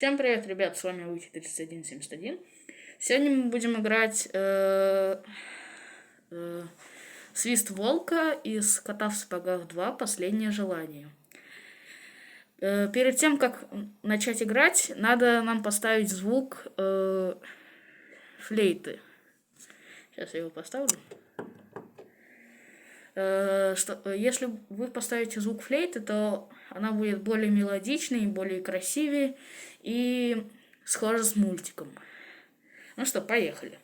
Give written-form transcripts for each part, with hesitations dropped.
Всем привет, ребят, с вами Уки 3171. Сегодня мы будем играть Свист Волка из Кота в сапогах 2. Последнее желание. Перед тем, как начать играть, надо нам поставить звук флейты. Сейчас я его поставлю. Если вы поставите звук флейты, то она будет более мелодичной, более красивее и схожа с мультиком. Ну что, поехали.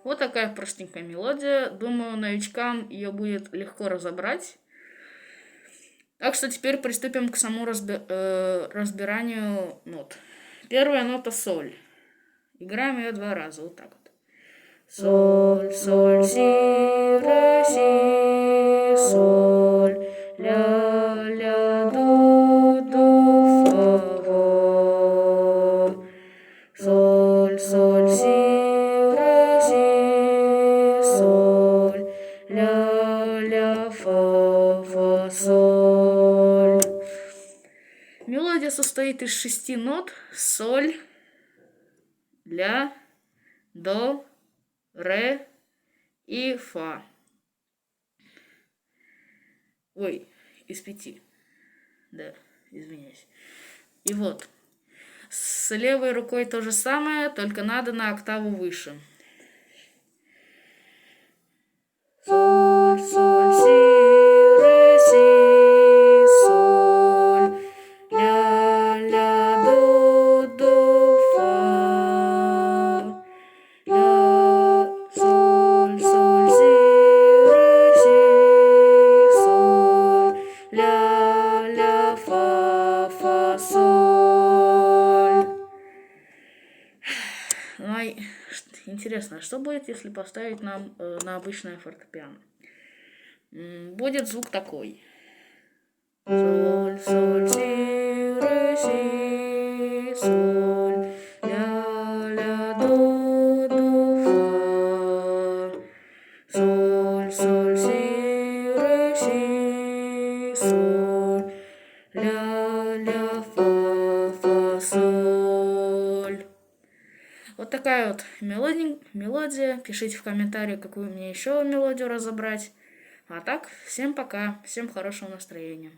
Вот такая простенькая мелодия. Думаю, новичкам ее будет легко разобрать. Так что теперь приступим к самому разбиранию нот. Первая нота соль. Играем ее 2 раза, вот так вот. Соль, соль, си, ре, си, соль, ля, ля, до, фа, во. Соль, соль, си, ре, си, соль, ля, ля, фа, фа, соль. Мелодия состоит из 6 нот: соль, ля, до, ре и фа. Ой, из 5. Да, извиняюсь. И вот. С левой рукой то же самое, только надо на октаву выше. Соль, соль, си, ре, си, соль, ля, ля, до, фа, ля, соль, соль, си, ре, си, соль, ля, ля, фа, фа, соль. Интересно, что будет, если поставить нам на обычное фортепиано? Будет звук такой. Соль, соль, си, ре, си, соль, ля, ля, до, фа. Соль, соль, си, ре, си, соль, ля, ля, фа, фа, соль. Вот такая вот мелодия. Пишите в комментариях, какую мне еще мелодию разобрать. А так, всем пока, всем хорошего настроения.